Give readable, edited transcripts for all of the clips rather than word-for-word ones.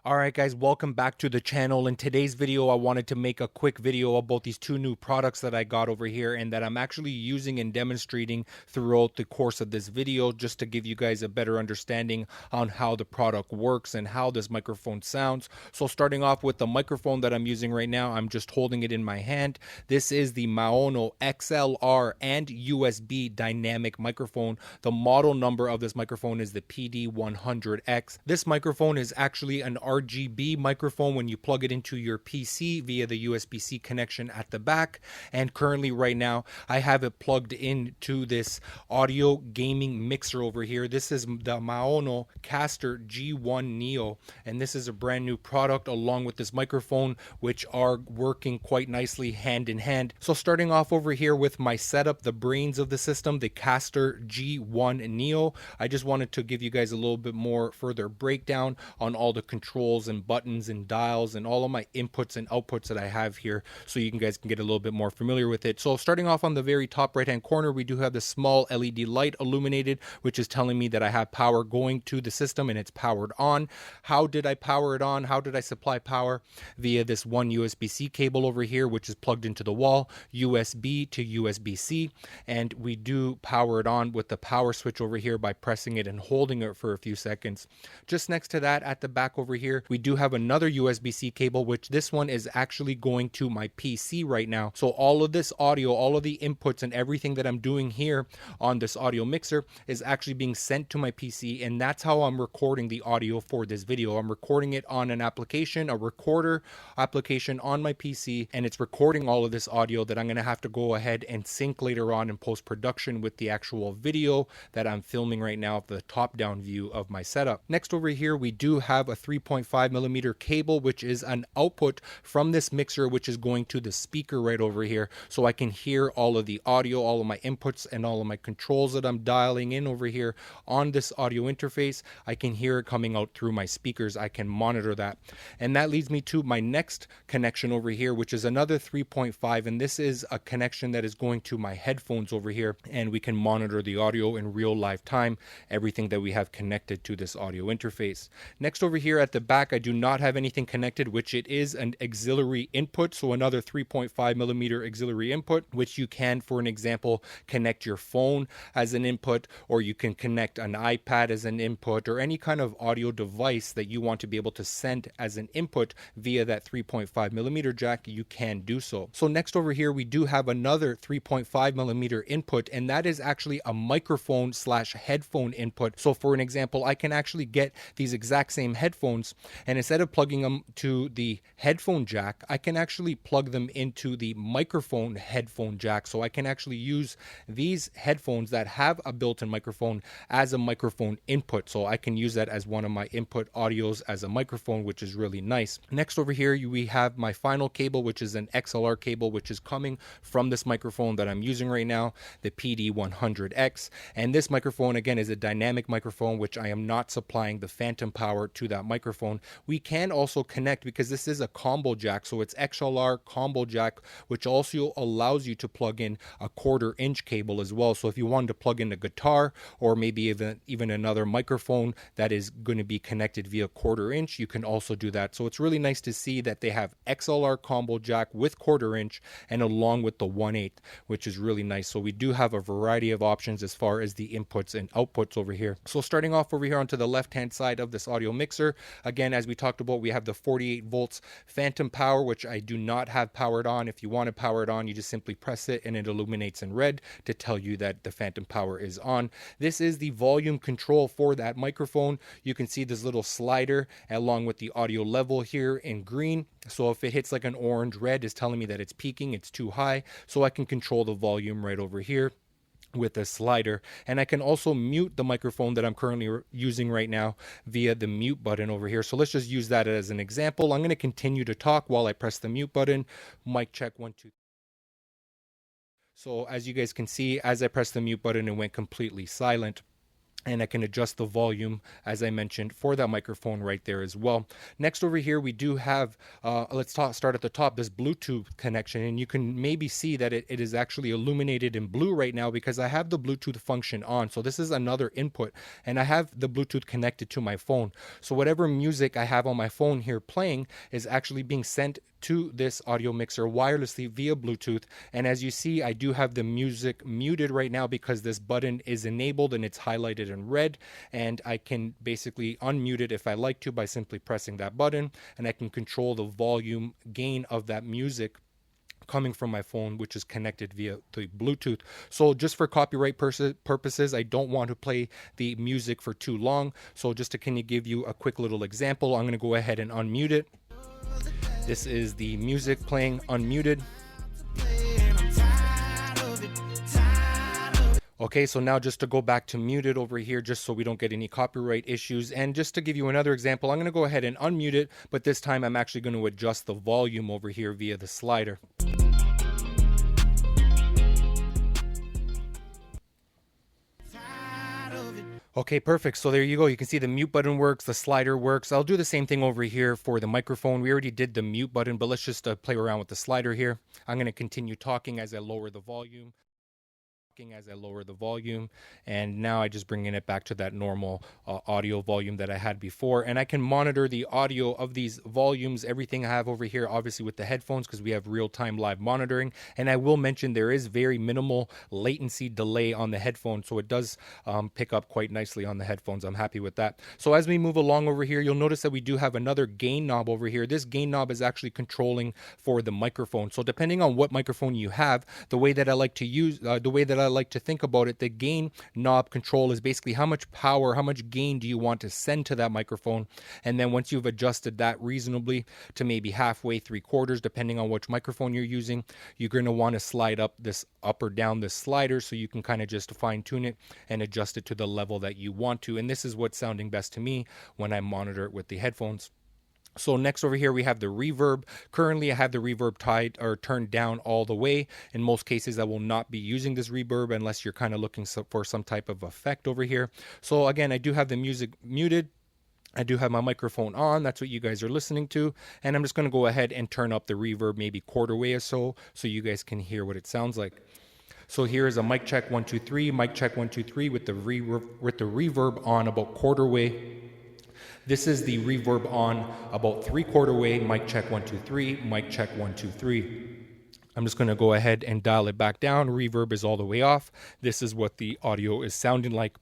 Alright guys, welcome back to the channel. In today's video, I wanted to make a quick video about these two new products that I got over here and that I'm actually using and demonstrating throughout the course of this video, just to give you guys a better understanding on how the product works and how this microphone sounds. So starting off with the microphone that I'm using right now, I'm just holding it in my hand. This is the Maono XLR and USB dynamic microphone. The model number of this microphone is the PD100X. This microphone is actually an RGB microphone when you plug it into your PC via the USB-c connection at the back, and currently right now I have it plugged into this audio gaming mixer over here. This is the Maonocaster G1 Neo, and this is a brand new product along with this microphone, which are working quite nicely hand in hand. So starting off over here with my setup, the brains of the system, the Caster G1 Neo, I just wanted to give you guys a little bit more further breakdown on all the controls and buttons and dials and all of my inputs and outputs that I have here, so you guys can get a little bit more familiar with it. So starting off on the very top right hand corner, we do have the small LED light illuminated, which is telling me that I have power going to the system and it's powered on. How did I power it on? How did I supply power? Via this one USB-C cable over here, which is plugged into the wall, USB to USB-C, and we do power it on with the power switch over here by pressing it and holding it for a few seconds. Just next to that, at the back over here, we do have another USB-C cable, which this one is actually going to my PC right now. So all of this audio, all of the inputs and everything that I'm doing here on this audio mixer is actually being sent to my PC, and that's how I'm recording the audio for this video. I'm recording it on an application, a recorder application on my PC, and it's recording all of this audio that I'm going to have to go ahead and sync later on in post-production with the actual video that I'm filming right now, the top-down view of my setup. Next over here, we do have a 3.5mm cable, which is an output from this mixer, which is going to the speaker right over here, so I can hear all of the audio, all of my inputs and all of my controls that I'm dialing in over here on this audio interface. I can hear it coming out through my speakers. I can monitor that, and that leads me to my next connection over here, which is another 3.5, and this is a connection that is going to my headphones over here, and we can monitor the audio in real live time, everything that we have connected to this audio interface. Next over here at the back, I do not have anything connected, which it is an auxiliary input, so another 3.5mm auxiliary input, which you can, for an example, connect your phone as an input, or you can connect an iPad as an input, or any kind of audio device that you want to be able to send as an input via that 3.5mm jack. You can do so. So next over here, we do have another 3.5mm input, and that is actually a microphone slash headphone input. So for an example, I can actually get these exact same headphones, and instead of plugging them to the headphone jack, I can actually plug them into the microphone headphone jack. So I can actually use these headphones that have a built-in microphone as a microphone input. So I can use that as one of my input audios as a microphone, which is really nice. Next over here, we have my final cable, which is an XLR cable, which is coming from this microphone that I'm using right now, the PD100X. And this microphone, again, is a dynamic microphone, which I am not supplying the phantom power to that microphone. We can also connect, because this is a combo jack, so it's XLR combo jack, which also allows you to plug in a 1/4 inch cable as well. So if you wanted to plug in a guitar, or maybe even another microphone that is going to be connected via 1/4 inch, you can also do that. So it's really nice to see that they have XLR combo jack with 1/4 inch and along with the 1/8, which is really nice. So we do have a variety of options as far as the inputs and outputs over here. So starting off over here onto the left hand side of this audio mixer, again, as we talked about, we have the 48 volts phantom power, which I do not have powered on. If you want to power it on, you just simply press it and it illuminates in red to tell you that the phantom power is on. This is the volume control for that microphone. You can see this little slider along with the audio level here in green. So if it hits like an orange, red is telling me that it's peaking, it's too high. So I can control the volume right over here with this slider, and I can also mute the microphone that I'm currently using right now via the mute button over here. So let's just use that as an example. I'm going to continue to talk while I press the mute button. Mic check 1 2. So as you guys can see, as I press the mute button, it went completely silent. and I can adjust the volume, as I mentioned, for that microphone right there as well. Next over here, we do have, start at the top, this Bluetooth connection, and you can maybe see that it is actually illuminated in blue right now because I have the Bluetooth function on. So this is another input, and I have the Bluetooth connected to my phone. So whatever music I have on my phone here playing is actually being sent to this audio mixer wirelessly via Bluetooth. And as you see, I do have the music muted right now because this button is enabled and it's highlighted in red, and I can basically unmute it if I like to by simply pressing that button, and I can control the volume gain of that music coming from my phone, which is connected via the Bluetooth. So just for copyright purposes, I don't want to play the music for too long. So just to kind of give you a quick little example, I'm going to go ahead and unmute it. This is the music playing unmuted. Okay, so now just to go back to muted over here, just so we don't get any copyright issues, and just to give you another example, I'm going to go ahead and unmute it, but this time I'm actually going to adjust the volume over here via the slider. Okay, perfect. So there you go. You can see the mute button works, the slider works. I'll do the same thing over here for the microphone. We already did the mute button, but let's just play around with the slider here. I'm going to continue talking as I lower the volume. And now I just bring it back to that normal audio volume that I had before, and I can monitor the audio of these volumes, everything I have over here, obviously with the headphones, because we have real-time live monitoring. And I will mention there is very minimal latency delay on the headphones, so it does pick up quite nicely on the headphones. I'm happy with that. So as we move along over here, you'll notice that we do have another gain knob over here. This gain knob is actually controlling for the microphone. So depending on what microphone you have, the way that I like to think about it, the gain knob control is basically how much power, how much gain do you want to send to that microphone. And then once you've adjusted that reasonably to maybe halfway, 3/4, depending on which microphone you're using, you're going to want to slide up or down this slider so you can kind of just fine tune it and adjust it to the level that you want to. And this is what's sounding best to me when I monitor it with the headphones. So next over here we have the reverb. Currently I have the reverb turned down all the way. In most cases I will not be using this reverb unless you're kind of looking for some type of effect over here. So again, I do have the music muted. I do have my microphone on. That's what you guys are listening to. And I'm just going to go ahead and turn up the reverb maybe quarter way or so you guys can hear what it sounds like. So here is a mic check 1 2 3, mic check 1 2 3 with the reverb on about quarter way. This is the reverb on about 3/4 way, mic check 1 2 3, mic check 1 2 3. I'm just going to go ahead and dial it back down. Reverb is all the way off. This is what the audio is sounding like.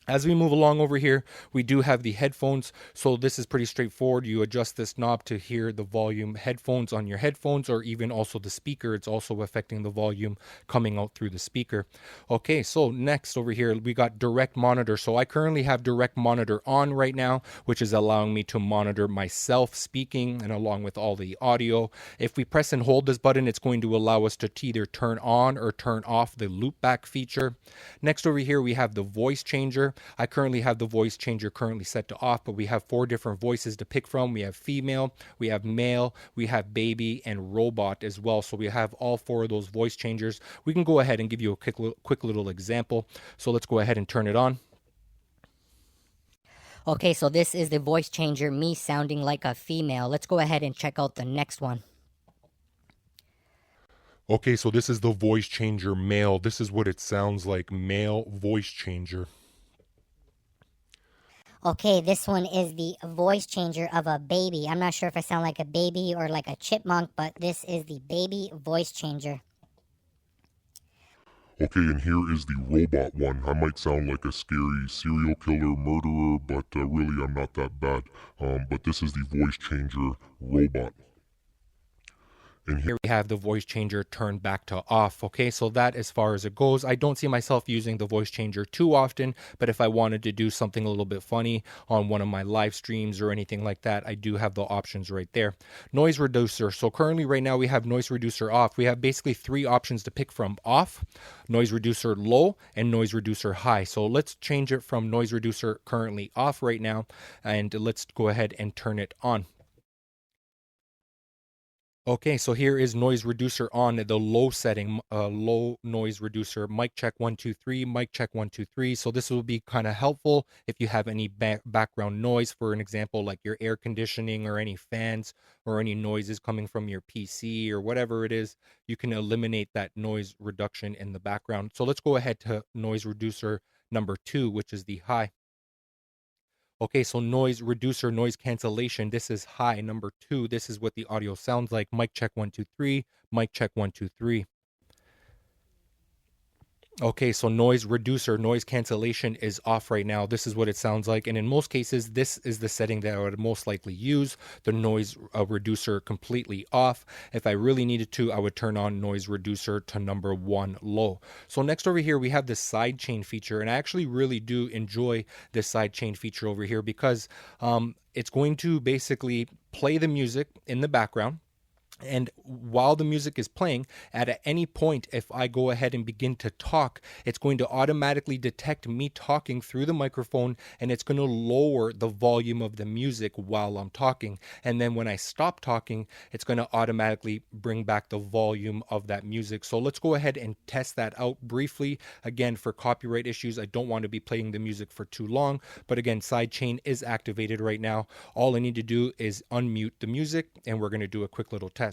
As we move along over here, we do have the headphones. So this is pretty straightforward. You adjust this knob to hear the volume headphones on your headphones, or even also the speaker. It's also affecting the volume coming out through the speaker. Okay, so next over here, we got direct monitor. So I currently have direct monitor on right now, which is allowing me to monitor myself speaking and along with all the audio. If we press and hold this button, it's going to allow us to either turn on or turn off the Loopback feature. Next over here, we have the voice changer. I currently have the voice changer set to off, but we have 4 different voices to pick from. We have female, we have male, we have baby, and robot as well. So we have all 4 of those voice changers. We can go ahead and give you a quick little example. So let's go ahead and turn it on. Okay, so this is the voice changer, me sounding like a female. Let's go ahead and check out the next one. Okay, so this is the voice changer male. This is what it sounds like, male voice changer. Okay, this one is the voice changer of a baby. I'm not sure if I sound like a baby or like a chipmunk, but this is the baby voice changer. Okay, and here is the robot one. I might sound like a scary serial killer murderer, but really I'm not that bad. But this is the voice changer robot. And here we have the voice changer turned back to off. Okay, so that as far as it goes, I don't see myself using the voice changer too often, but if I wanted to do something a little bit funny on one of my live streams or anything like that, I do have the options right there. Noise reducer. So currently right now we have noise reducer off. We have basically 3 options to pick from: off, noise reducer low, and noise reducer high. So let's change it from noise reducer currently off right now, and let's go ahead and turn it on. Okay, so here is noise reducer on the low setting, low noise reducer. Mic check 1 2 3, mic check 1 2 3. So this will be kind of helpful if you have any background noise, for an example, like your air conditioning or any fans or any noises coming from your PC or whatever it is. You can eliminate that noise reduction in the background. So let's go ahead to noise reducer number 2, which is the high. Okay, so noise reducer, noise cancellation. This is high. Number 2, this is what the audio sounds like. Mic check 1 2 3, mic check 1 2 3. Okay, so noise reducer, noise cancellation is off right now. This is what it sounds like. And in most cases, this is the setting that I would most likely use, the noise reducer completely off. If I really needed to, I would turn on noise reducer to number 1 low. So next over here, we have this sidechain feature. And I actually really do enjoy this sidechain feature over here because it's going to basically play the music in the background. And while the music is playing, at any point, if I go ahead and begin to talk, it's going to automatically detect me talking through the microphone, and it's going to lower the volume of the music while I'm talking. And then when I stop talking, it's going to automatically bring back the volume of that music. So let's go ahead and test that out briefly. Again, for copyright issues, I don't want to be playing the music for too long. But again, sidechain is activated right now. All I need to do is unmute the music, and we're going to do a quick little test.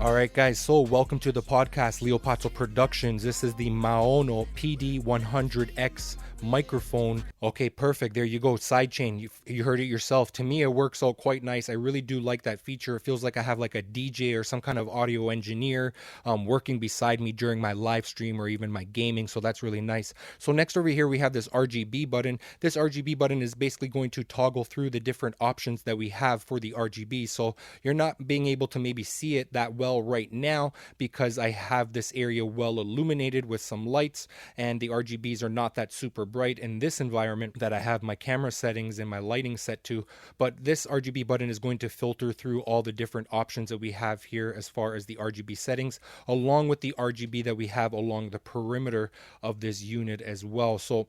All right, guys, so welcome to the podcast, Leo Pazzo Productions. This is the Maono PD100X microphone. Okay, perfect. There you go. Sidechain. You heard it yourself. To me, it works out quite nice. I really do like that feature. It feels like I have like a DJ or some kind of audio engineer working beside me during my live stream or even my gaming. So that's really nice. So next over here, we have this RGB button. This RGB button is basically going to toggle through the different options that we have for the RGB. So you're not being able to maybe see it that well right now because I have this area well illuminated with some lights, and the RGBs are not that super bright in this environment that I have my camera settings and my lighting set to. But this RGB button is going to filter through all the different options that we have here as far as the RGB settings, along with the RGB that we have along the perimeter of this unit as well. So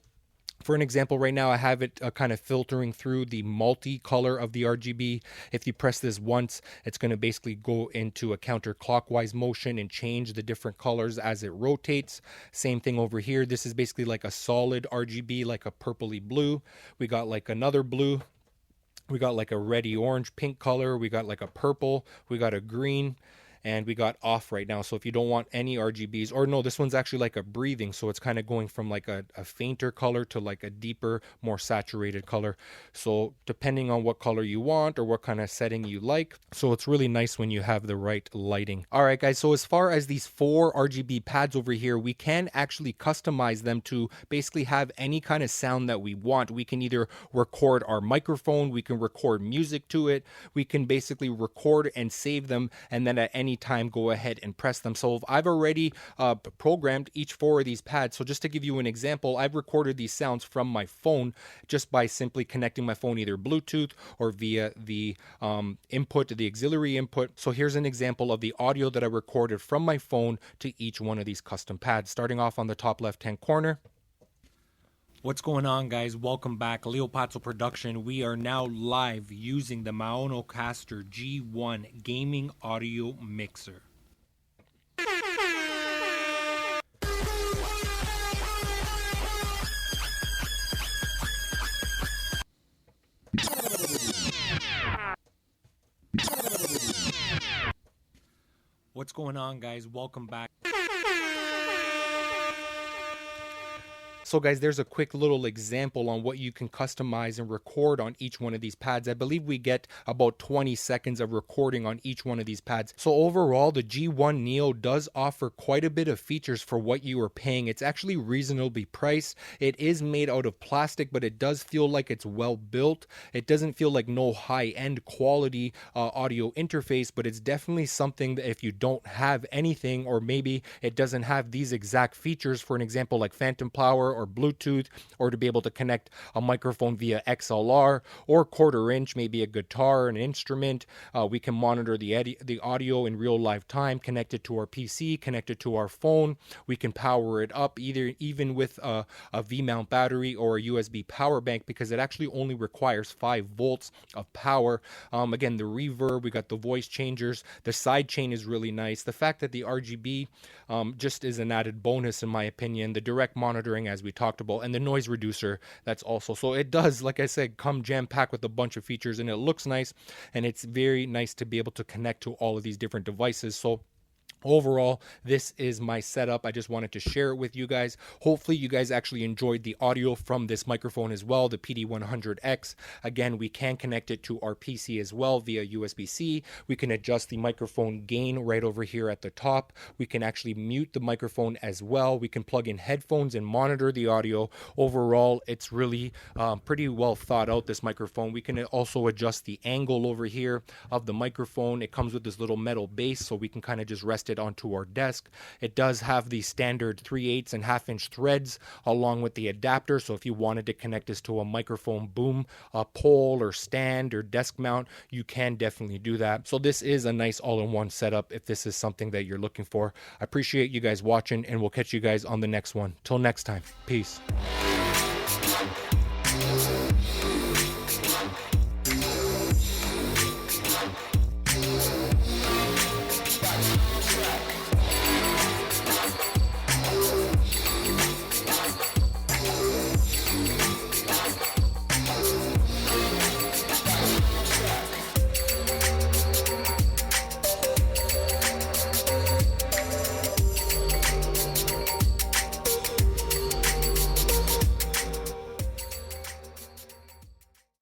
for an example, right now I have it kind of filtering through the multi-color of the RGB. If you press this once, it's going to basically go into a counterclockwise motion and change the different colors as it rotates. Same thing over here. This is basically like a solid RGB, like a purpley blue. We got like another blue. We got like a reddy orange pink color. We got like a purple. We got a green. And we got off right now. So if you don't want any RGBs, or no, this one's actually like a breathing. So it's kind of going from like a fainter color to like a deeper, more saturated color. So depending on what color you want or what kind of setting you like. So it's really nice when you have the right lighting. All right, guys. So as far as these 4 RGB pads over here, we can actually customize them to basically have any kind of sound that we want. We can either record our microphone, we can record music to it. We can basically record and save them, and then at any time go ahead and press them. So I've already programmed each 4 of these pads. So just to give you an example, I've recorded these sounds from my phone just by simply connecting my phone either Bluetooth or via the input, the auxiliary input. So here's an example of the audio that I recorded from my phone to each one of these custom pads. Starting off on the top left-hand corner. What's going on, guys? Welcome back. Leo Pazzo Production. We are now live using the Maonocaster G1 gaming audio mixer. What's going on, guys? Welcome back. So guys, there's a quick little example on what you can customize and record on each one of these pads. I believe we get about 20 seconds of recording on each one of these pads. So overall, the G1 Neo does offer quite a bit of features for what you are paying. It's actually reasonably priced. It is made out of plastic, but it does feel like it's well built. It doesn't feel like no high-end quality audio interface, but it's definitely something that if you don't have anything, or maybe it doesn't have these exact features, for an example like phantom power or or Bluetooth, or to be able to connect a microphone via XLR or quarter inch, maybe a guitar, an instrument. We can monitor the audio in real live time, connect it to our PC, connect it to our phone. We can power it up even with a V-mount battery or a USB power bank, because it actually only requires 5 volts of power. Again, the reverb, we got the voice changers, the side chain is really nice. The fact that the RGB just is an added bonus in my opinion. The direct monitoring, as we talked about, and the noise reducer, that's also. So it does, like I said, come jam-packed with a bunch of features, and it looks nice, and it's very nice to be able to connect to all of these different devices. So overall, this is my setup. I just wanted to share it with you guys. Hopefully you guys actually enjoyed the audio from this microphone as well, the PD100X. Again, we can connect it to our PC as well via USB-C. We can adjust the microphone gain right over here at the top. We can actually mute the microphone as well. We can plug in headphones and monitor the audio. Overall, it's really pretty well thought out, this microphone. We can also adjust the angle over here of the microphone. It comes with this little metal base, so we can kind of just rest it onto our desk. It does have the standard 3/8 and 1/2 inch threads along with the adapter, so if you wanted to connect this to a microphone boom, a pole or stand or desk mount, you can definitely do that. So this is a nice all-in-one setup if this is something that you're looking for. I appreciate you guys watching, and we'll catch you guys on the next one. Till next time, peace.